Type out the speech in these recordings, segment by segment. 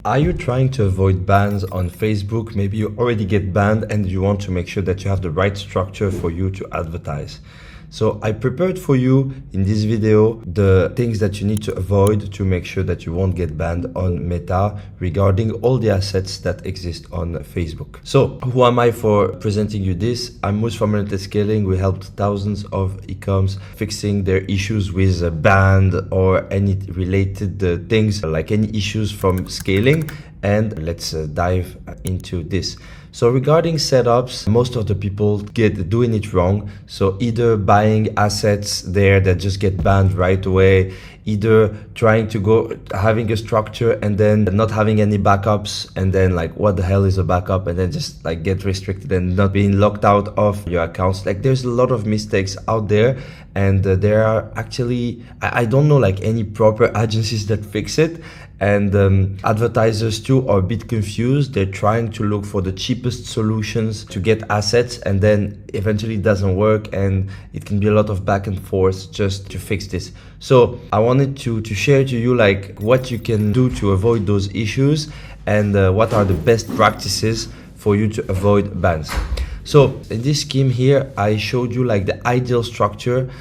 Are you trying to avoid bans on Facebook? Maybe you already get banned and you want to make sure that you have the right structure for you to advertise. So I prepared for you in this video the things that you need to avoid to make sure that you won't get banned on Meta regarding all the assets that exist on Facebook. So who am I for presenting you this? I'm Moose from Unlimited Scaling. We helped thousands of e-coms fixing their issues with a ban or any related things, like any issues from scaling. And let's dive into this. So regarding setups, most of the people doing it wrong. So either buying assets there that just get banned right away, either trying to go having a structure and then not having any backups, and then like, what the hell is a backup, and then just like get restricted and not being locked out of your accounts. Like there's a lot of mistakes out there, and there are actually, I don't know like any proper agencies that fix it. And advertisers too are a bit confused. They're trying to look for the cheapest solutions to get assets, and then eventually it doesn't work, and it can be a lot of back and forth just to fix this. So I wanted to share to you like what you can do to avoid those issues, and what are the best practices for you to avoid bans. So in this scheme here, I showed you like the ideal structure.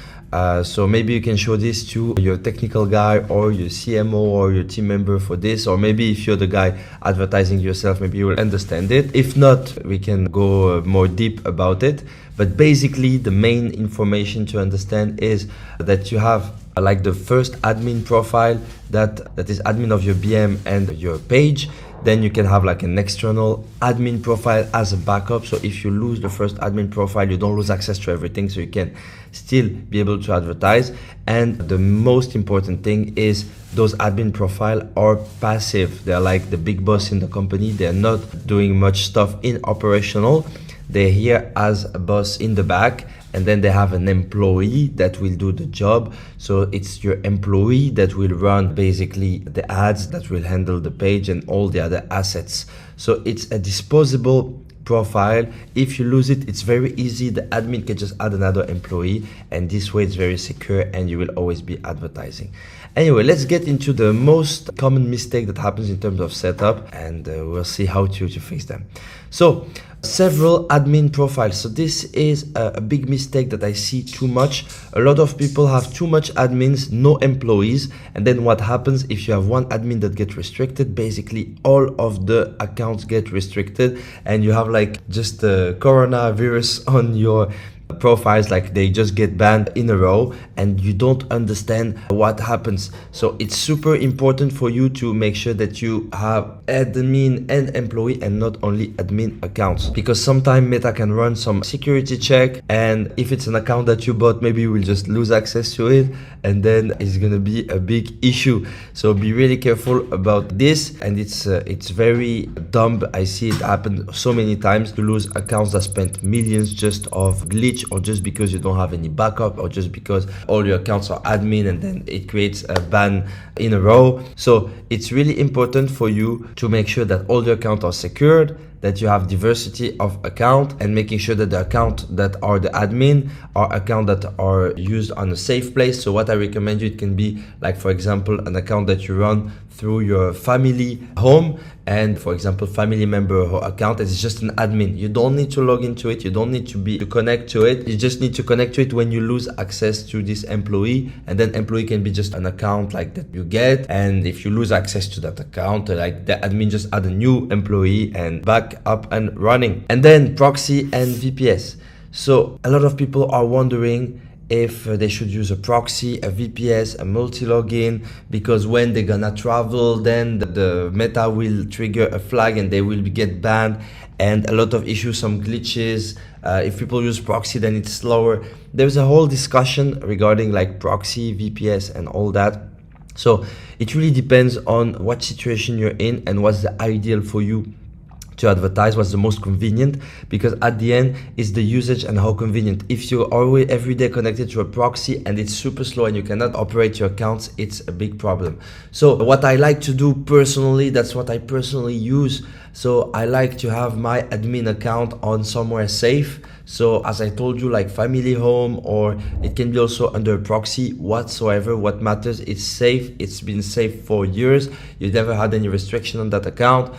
So maybe you can show this to your technical guy or your CMO or your team member for this, or maybe if you're the guy advertising yourself, maybe you will understand it. If not, we can go more deep about it. But basically the main information to understand is that you have like the first admin profile that is admin of your BM and your page. Then you can have like an external admin profile as a backup. So if you lose the first admin profile, you don't lose access to everything. So you can still be able to advertise. And the most important thing is those admin profile are passive. They're like the big boss in the company. They're not doing much stuff in operational. They're here as a boss in the back, and then they have an employee that will do the job. So it's your employee that will run basically the ads, that will handle the page and all the other assets. So it's a disposable profile. If you lose it, it's very easy. The admin can just add another employee, and this way it's very secure and you will always be advertising. Anyway, let's get into the most common mistake that happens in terms of setup, and we'll see how to fix them. So several admin profiles. So this is a big mistake that I see too much. A lot of people have too much admins, no employees. And then what happens if you have one admin that gets restricted? Basically all of the accounts get restricted, and you have like just the coronavirus on your profiles, like they just get banned in a row and you don't understand what happens. So it's super important for you to make sure that you have admin and employee and not only admin accounts, because sometimes Meta can run some security check, and if it's an account that you bought, maybe you will just lose access to it, and then it's gonna be a big issue. So be really careful about this, and it's very dumb. I see it happen so many times, to lose accounts that spent millions just of glitch, or just because you don't have any backup, or just because all your accounts are admin, and then it creates a ban in a row. So it's really important for you to make sure that all your accounts are secured, that you have diversity of account, and making sure that the account that are the admin are account that are used on a safe place. So what I recommend you, it can be like, for example, an account that you run through your family home, and for example family member account is just an admin. You don't need to log into it, you don't need to connect to it. You just need to connect to it when you lose access to this employee, and then employee can be just an account like that you get. And if you lose access to that account, like the admin just add a new employee and back up and running. And then proxy and VPS. So a lot of people are wondering if they should use a proxy, a VPS, a multi-login, because when they're gonna travel, then the Meta will trigger a flag and they will get banned, and a lot of issues, some glitches. If people use proxy, then it's slower. There's a whole discussion regarding like proxy, VPS and all that. So it really depends on what situation you're in and what's the ideal for you to advertise, what's the most convenient, because at the end it's the usage and how convenient. If you're always every day connected to a proxy and it's super slow and you cannot operate your accounts, it's a big problem. So what I like to do personally, that's what I personally use. So I like to have my admin account on somewhere safe. So as I told you, like family home, or it can be also under proxy, whatsoever. What matters, it's safe. It's been safe for years. You never had any restriction on that account.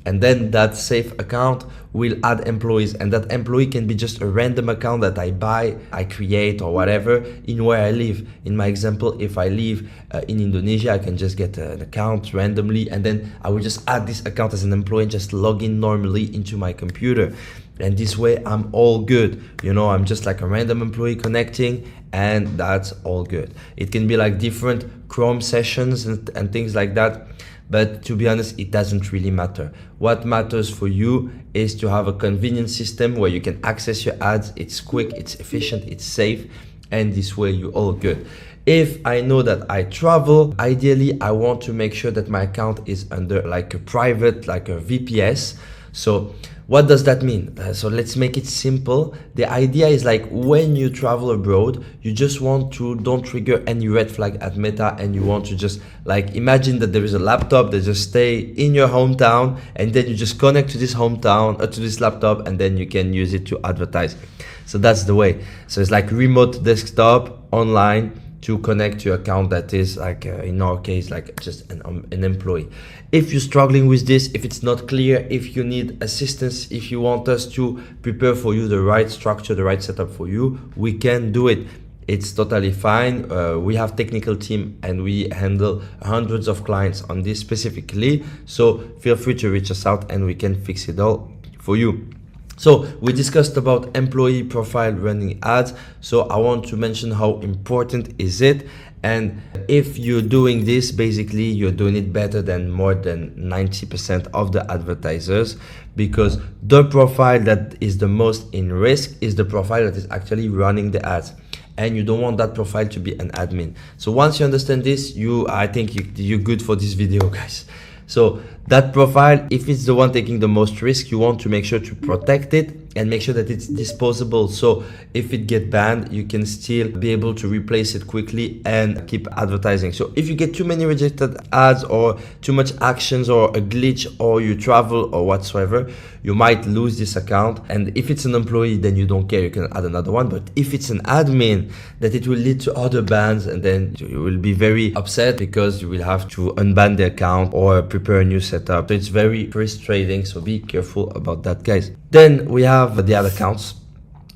And then that safe account will add employees, and that employee can be just a random account that I buy, I create, or whatever in where I live. In my example, if I live in Indonesia, I can just get an account randomly, and then I will just add this account as an employee and just log in normally into my computer. And this way I'm all good. You know, I'm just like a random employee connecting, and that's all good. It can be like different Chrome sessions and things like that. But to be honest, it doesn't really matter. What matters for you is to have a convenient system where you can access your ads. It's quick, it's efficient, it's safe, and this way you're all good. If I know that I travel, ideally I want to make sure that my account is under like a private, like a VPS. So what does that mean? So let's make it simple. The idea is like when you travel abroad, you just want to don't trigger any red flag at Meta, and you want to just like imagine that there is a laptop that just stay in your hometown, and then you just connect to this hometown or to this laptop, and then you can use it to advertise. So that's the way. So it's like remote desktop online to connect to your account that is like in our case like just an employee. If you're struggling with this, if it's not clear, if you need assistance, if you want us to prepare for you the right structure, the right setup for you, we can do it. It's totally fine. We have technical team and we handle hundreds of clients on this specifically, so feel free to reach us out and we can fix it all for you. So we discussed about employee profile running ads. So I want to mention how important is it. And if you're doing this, basically you're doing it better than more than 90% of the advertisers, because the profile that is the most in risk is the profile that is actually running the ads. And you don't want that profile to be an admin. So once you understand this, I think you're good for this video, guys. So that profile, if it's the one taking the most risk, you want to make sure to protect it and make sure that it's disposable. So if it gets banned, you can still be able to replace it quickly and keep advertising. So if you get too many rejected ads or too much actions or a glitch or you travel or whatsoever, you might lose this account. And if it's an employee, then you don't care, you can add another one. But if it's an admin, that it will lead to other bans, and then you will be very upset because you will have to unban the account or prepare a new setup. So it's very frustrating, so be careful about that, guys. Then we have the ad accounts.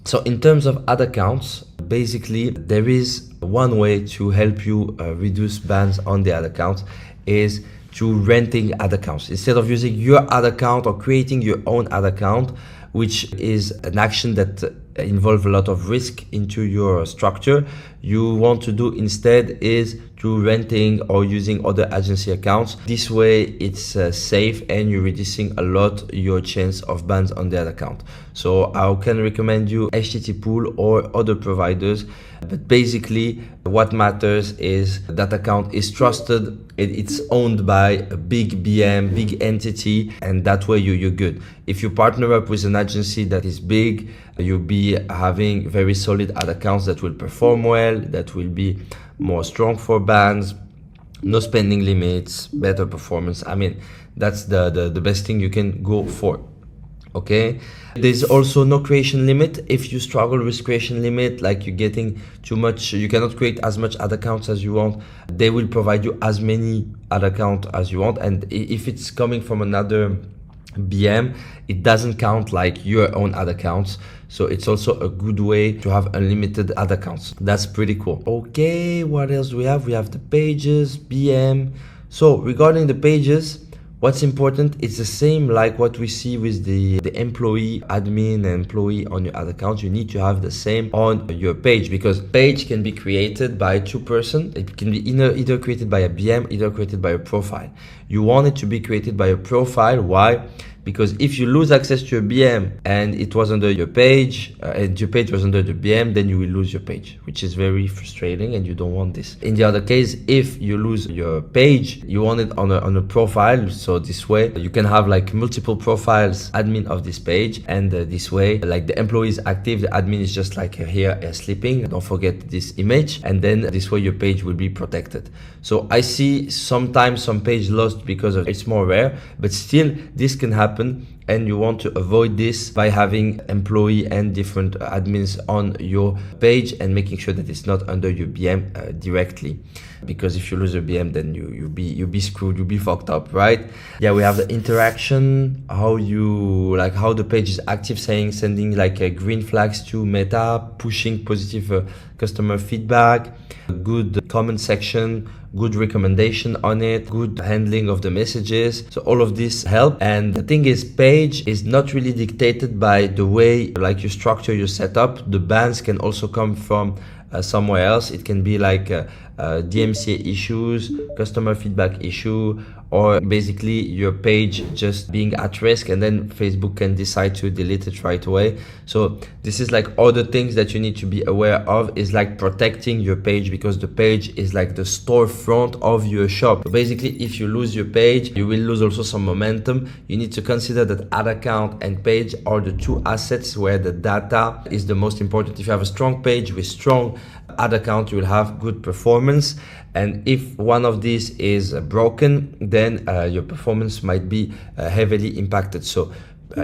So in terms of ad accounts, basically there is one way to help you reduce bans on the ad accounts is to renting ad accounts. Instead of using your ad account or creating your own ad account, which is an action that involves a lot of risk into your structure, you want to do instead is to renting or using other agency accounts. This way it's safe and you're reducing a lot your chance of bans on that account. So I can recommend you HTT Pool or other providers, but basically what matters is that account is trusted, it's owned by a big BM, big entity, and that way you're good. If you partner up with an agency that is big, you'll be having very solid ad accounts that will perform well, that will be more strong for bans, no spending limits, better performance. I mean, that's the best thing you can go for. Okay, there's also no creation limit. If you struggle with creation limit, like you're getting too much, you cannot create as much ad accounts as you want, they will provide you as many ad accounts as you want. And if it's coming from another BM, it doesn't count like your own ad accounts. So it's also a good way to have unlimited ad accounts. That's pretty cool. Okay, what else do we have? We have the pages, BM. So regarding the pages, what's important, it's the same like what we see with the employee, admin, and employee on your ad account. You need to have the same on your page, because page can be created by two persons. It can be either created by a BM, either created by a profile. You want it to be created by a profile. Why? Because if you lose access to your BM and it was under your page and your page was under the BM, then you will lose your page, which is very frustrating and you don't want this. In the other case, if you lose your page, you want it on a profile. So this way you can have like multiple profiles, admin of this page, and this way like the employee is active, the admin is just like here sleeping. Don't forget this image, and then this way your page will be protected. So I see sometimes some page lost because of it's more rare, but still this can happen happen, and you want to avoid this by having employee and different admins on your page and making sure that it's not under your BM directly, because if you lose your BM, then you'll be screwed, you'll be fucked up, right? Yeah, we have the interaction, how the page is active, sending like green flags to Meta, pushing positive customer feedback, good comment section, good recommendation on it, good handling of the messages. So all of this help. And the thing is, page is not really dictated by the way like you structure your setup. The bans can also come from somewhere else. It can be like DMCA issues, customer feedback issue, or basically your page just being at risk, and then Facebook can decide to delete it right away. So this is like other things that you need to be aware of, is like protecting your page, because the page is like the storefront of your shop. So basically, if you lose your page, you will lose also some momentum. You need to consider that ad account and page are the two assets where the data is the most important. If you have a strong page with strong ad account, you will have good performance. And if one of these is broken, then your performance might be heavily impacted. So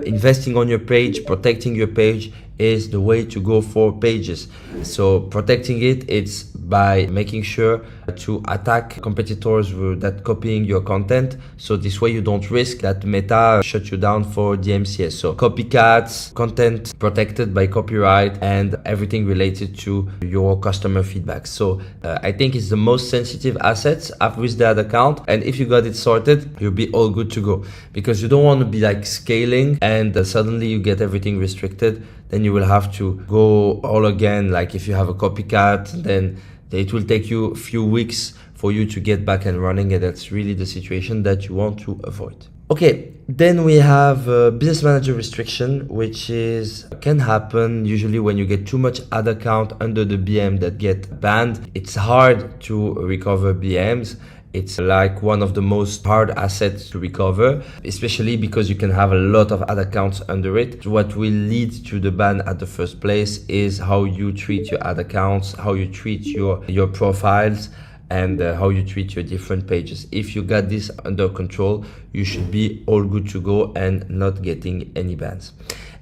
investing on your page, protecting your page is the way to go for pages. So protecting it's by making sure to attack competitors that copying your content. So this way you don't risk that Meta shut you down for DMCA. So copycats, content protected by copyright, and everything related to your customer feedback. So I think it's the most sensitive assets with that account. And if you got it sorted, you'll be all good to go, because you don't want to be like scaling and suddenly you get everything restricted. Then you will have to go all again. Like if you have a copycat, then it will take you a few weeks for you to get back and running, and that's really the situation that you want to avoid. Okay, then we have business manager restriction, which can happen usually when you get too much ad account under the BM that get banned. It's hard to recover BMs. It's like one of the most hard assets to recover, especially because you can have a lot of ad accounts under it. What will lead to the ban at the first place is how you treat your ad accounts, how you treat your profiles, and how you treat your different pages. If you got this under control, you should be all good to go and not getting any bans.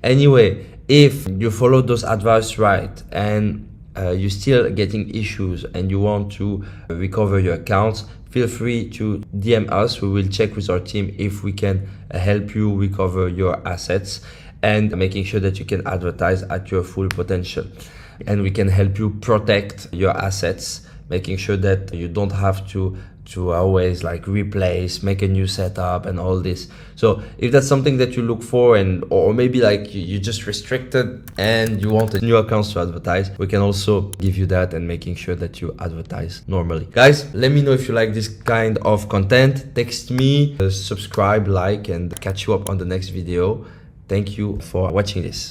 Anyway, if you follow those advice right and you're still getting issues and you want to recover your accounts, feel free to DM us. We will check with our team if we can help you recover your assets and making sure that you can advertise at your full potential. And we can help you protect your assets, making sure that you don't have to always like replace, make a new setup and all this. So if that's something that you look for, and or maybe like you just restricted and you want a new accounts to advertise, we can also give you that and making sure that you advertise normally. Guys, let me know if you like this kind of content. Text me, subscribe, like, and catch you up on the next video. Thank you for watching this.